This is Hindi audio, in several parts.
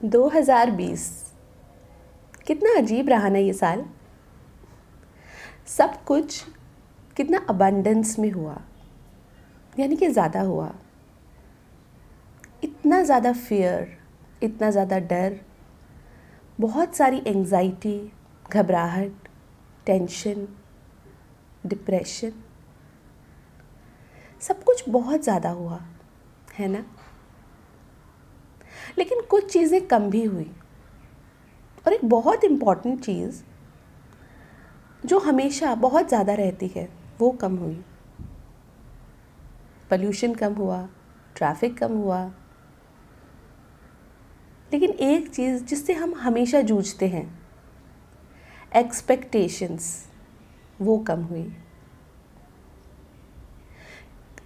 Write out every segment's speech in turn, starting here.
2020 कितना अजीब रहा ना ये साल। सब कुछ कितना अबंडेंस में हुआ, यानी कि ज़्यादा हुआ। इतना ज़्यादा फियर, इतना ज़्यादा डर, बहुत सारी एंग्जाइटी, घबराहट, टेंशन, डिप्रेशन, सब कुछ बहुत ज़्यादा हुआ है ना। लेकिन कुछ चीज़ें कम भी हुई, और एक बहुत इम्पॉर्टेंट चीज़ जो हमेशा बहुत ज़्यादा रहती है वो कम हुई। पोल्यूशन कम हुआ, ट्रैफिक कम हुआ, लेकिन एक चीज़ जिससे हम हमेशा जूझते हैं, एक्सपेक्टेशंस, वो कम हुई।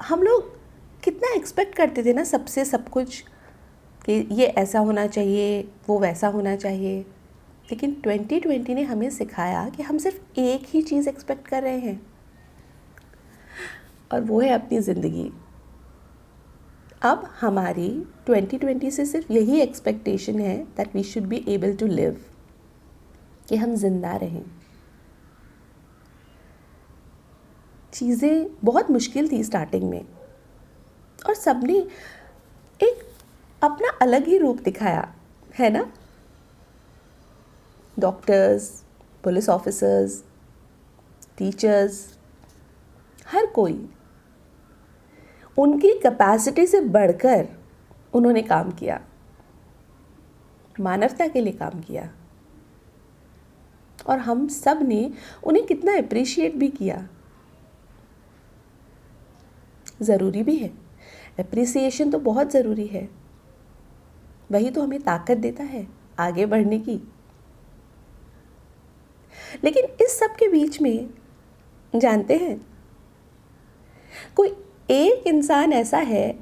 हम लोग कितना एक्सपेक्ट करते थे ना सबसे सब कुछ, कि ये ऐसा होना चाहिए, वो वैसा होना चाहिए। लेकिन 2020 ने हमें सिखाया कि हम सिर्फ एक ही चीज़ एक्सपेक्ट कर रहे हैं, और वो है अपनी ज़िंदगी। अब हमारी 2020 से सिर्फ यही एक्सपेक्टेशन है that we should be able to live, कि हम जिंदा रहें। चीज़ें बहुत मुश्किल थी स्टार्टिंग में, और सबने एक अपना अलग ही रूप दिखाया है ना। डॉक्टर्स, पुलिस ऑफिसर्स, टीचर्स, हर कोई उनकी कैपेसिटी से बढ़कर उन्होंने काम किया, मानवता के लिए काम किया, और हम सब ने उन्हें कितना अप्रिशिएट भी किया। ज़रूरी भी है, अप्रिसिएशन तो बहुत ज़रूरी है, वही तो हमें ताकत देता है आगे बढ़ने की। लेकिन इस सब के बीच में जानते हैं, कोई एक इंसान ऐसा है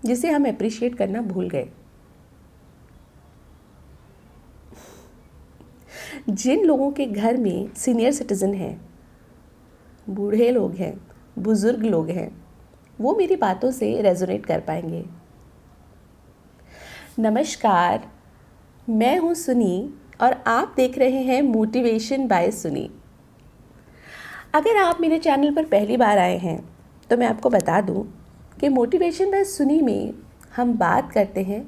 जिसे हम अप्रिशिएट करना भूल गए। जिन लोगों के घर में सीनियर सिटीजन हैं, बूढ़े लोग हैं, बुजुर्ग लोग हैं, वो मेरी बातों से रेजोनेट कर पाएंगे। नमस्कार, मैं हूँ सुनी, और आप देख रहे हैं मोटिवेशन बाय सुनी। अगर आप मेरे चैनल पर पहली बार आए हैं तो मैं आपको बता दूं कि मोटिवेशन बाय सुनी में हम बात करते हैं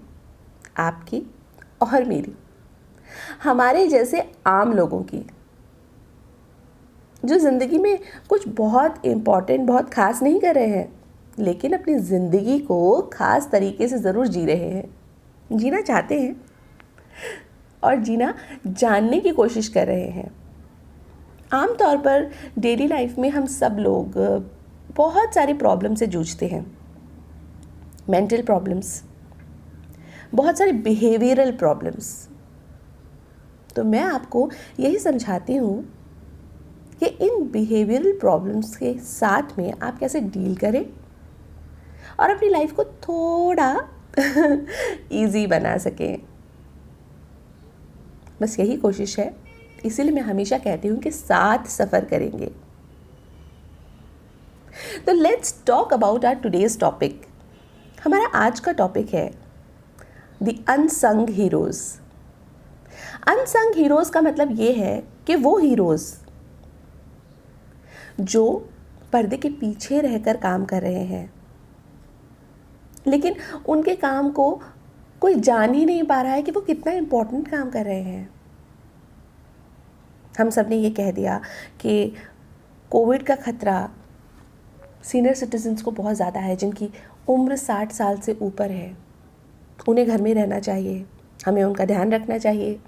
आपकी और मेरी, हमारे जैसे आम लोगों की, जो ज़िंदगी में कुछ बहुत इम्पॉर्टेंट, बहुत ख़ास नहीं कर रहे हैं, लेकिन अपनी ज़िंदगी को ख़ास तरीके से ज़रूर जी रहे हैं, जीना चाहते हैं और जीना जानने की कोशिश कर रहे हैं। आम तौर पर डेली लाइफ में हम सब लोग बहुत सारी प्रॉब्लम से जूझते हैं। मेंटल प्रॉब्लम्स, बहुत सारी बिहेवियरल प्रॉब्लम्स। तो मैं आपको यही समझाती हूँ कि इन बिहेवियरल प्रॉब्लम्स के साथ में आप कैसे डील करें और अपनी लाइफ को थोड़ा इजी बना सकें। बस यही कोशिश है, इसीलिए मैं हमेशा कहती हूँ कि साथ सफ़र करेंगे। तो let's talk about our today's topic. हमारा आज का टॉपिक है the unsung heroes. Unsung heroes का मतलब ये है कि वो हीरोज़ जो पर्दे के पीछे रहकर काम कर रहे हैं, लेकिन उनके काम को कोई जान ही नहीं पा रहा है कि वो कितना इम्पोर्टेंट काम कर रहे हैं। हम सब ने ये कह दिया कि कोविड का खतरा सीनियर सिटीजन्स को बहुत ज़्यादा है, जिनकी उम्र 60 साल से ऊपर है। उन्हें घर में रहना चाहिए, हमें उनका ध्यान रखना चाहिए,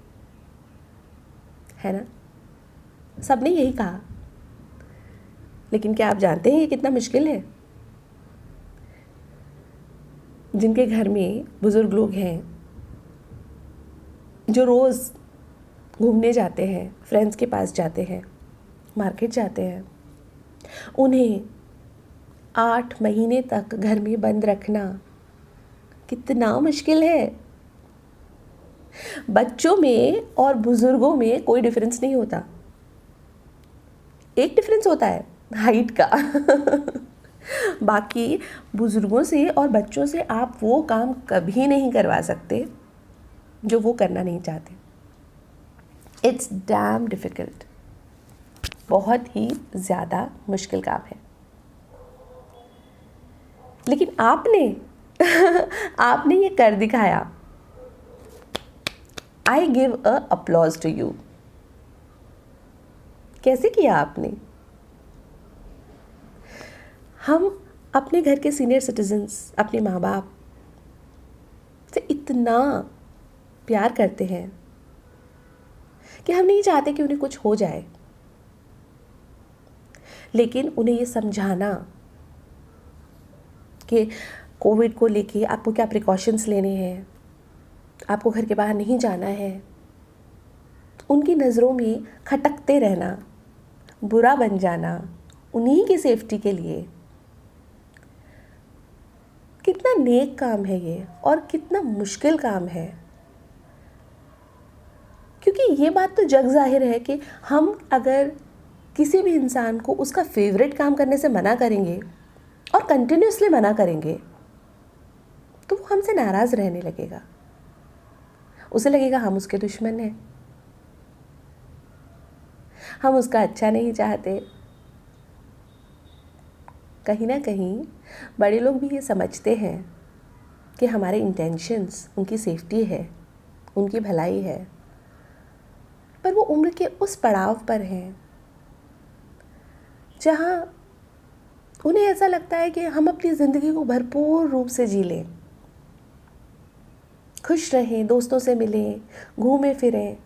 है ना। सब ने यही कहा, लेकिन क्या आप जानते हैं ये कितना मुश्किल है। जिनके घर में बुज़ुर्ग लोग हैं, जो रोज़ घूमने जाते हैं, फ्रेंड्स के पास जाते हैं, मार्केट जाते हैं, उन्हें 8 महीने तक घर में बंद रखना कितना मुश्किल है। बच्चों में और बुज़ुर्गों में कोई डिफरेंस नहीं होता। एक डिफरेंस होता है हाइट का बाकी बुज़ुर्गों से और बच्चों से आप वो काम कभी नहीं करवा सकते जो वो करना नहीं चाहते। इट्स डैम डिफ़िकल्ट, बहुत ही ज़्यादा मुश्किल काम है। लेकिन आपने आपने ये कर दिखाया। I give a applause to you. कैसे किया आपने? हम अपने घर के सीनियर सिटीजन्स, अपने माँ बाप से इतना प्यार करते हैं कि हम नहीं चाहते कि उन्हें कुछ हो जाए, लेकिन उन्हें ये समझाना कि कोविड को लेके आपको क्या प्रिकॉशंस लेने हैं, आपको घर के बाहर नहीं जाना है, उनकी नज़रों में खटकते रहना, बुरा बन जाना उन्हीं की सेफ्टी के लिए, कितना नेक काम है ये और कितना मुश्किल काम है। क्योंकि ये बात तो जग जाहिर है कि हम अगर किसी भी इंसान को उसका फेवरेट काम करने से मना करेंगे और कंटिन्यूसली मना करेंगे तो वो हमसे नाराज़ रहने लगेगा। उसे लगेगा हम उसके दुश्मन हैं, हम उसका अच्छा नहीं चाहते। कहीं ना कहीं बड़े लोग भी ये समझते हैं कि हमारे इंटेंशंस उनकी सेफ्टी है, उनकी भलाई है, पर वो उम्र के उस पड़ाव पर हैं जहाँ उन्हें ऐसा लगता है कि हम अपनी ज़िंदगी को भरपूर रूप से जी लें, खुश रहें, दोस्तों से मिलें, घूमें फिरें।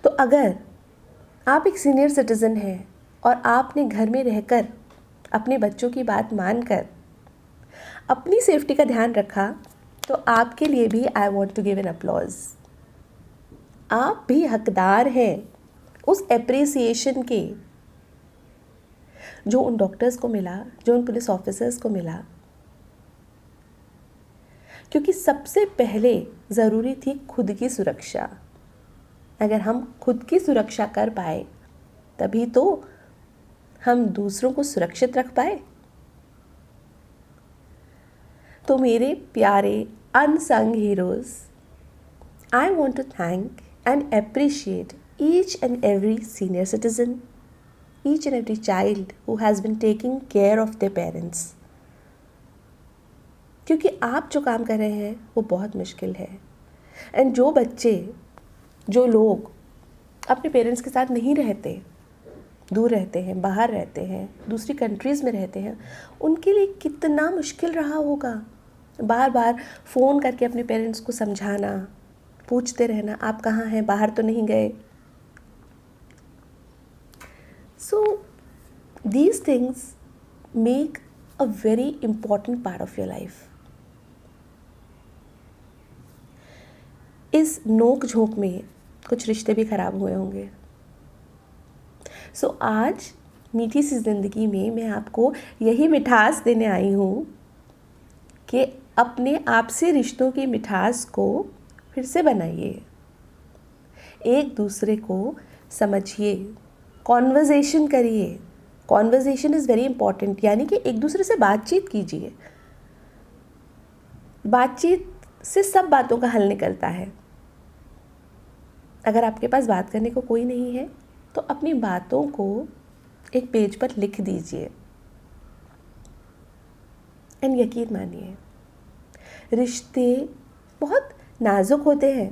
तो अगर आप एक सीनियर सिटीज़न हैं और आपने घर में रहकर अपने बच्चों की बात मानकर अपनी सेफ्टी का ध्यान रखा, तो आपके लिए भी I want to give an applause. आप भी हकदार हैं उस एप्रिसिएशन के जो उन डॉक्टर्स को मिला, जो उन पुलिस ऑफिसर्स को मिला, क्योंकि सबसे पहले ज़रूरी थी खुद की सुरक्षा। अगर हम खुद की सुरक्षा कर पाए तभी तो हम दूसरों को सुरक्षित रख पाए। तो मेरे प्यारे unsung heroes, I want to thank and appreciate each and every senior citizen, each and every child who has been taking care of their parents. क्योंकि आप जो काम कर रहे हैं वो बहुत मुश्किल है। एंड जो बच्चे, जो लोग अपने पेरेंट्स के साथ नहीं रहते, दूर रहते हैं, बाहर रहते हैं, दूसरी कंट्रीज़ में रहते हैं, उनके लिए कितना मुश्किल रहा होगा। बार बार फ़ोन करके अपने पेरेंट्स को समझाना, पूछते रहना आप कहाँ हैं, बाहर तो नहीं गए। So these things make a very important part of your life. इस नोक झोंक में कुछ रिश्ते भी ख़राब हुए होंगे। सो आज मीठी सी ज़िंदगी में मैं आपको यही मिठास देने आई हूँ कि अपने आपसी रिश्तों की मिठास को फिर से बनाइए, एक दूसरे को समझिए, कॉन्वर्जेशन करिए। कॉन्वर्जेशन इज़ वेरी इंपॉर्टेंट, यानी कि एक दूसरे से बातचीत कीजिए। बातचीत से सब बातों का हल निकलता है। अगर आपके पास बात करने को कोई नहीं है तो अपनी बातों को एक पेज पर लिख दीजिए। एंड यकीन मानिए, रिश्ते बहुत नाजुक होते हैं,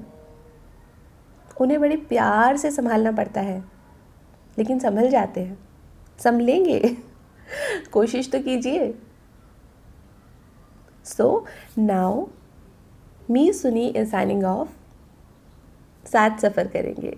उन्हें बड़े प्यार से संभालना पड़ता है, लेकिन संभल जाते हैं, संभलेंगे। कोशिश तो कीजिए। सो नाउ मी सुनी इज साइनिंग ऑफ। साथ सफ़र करेंगे।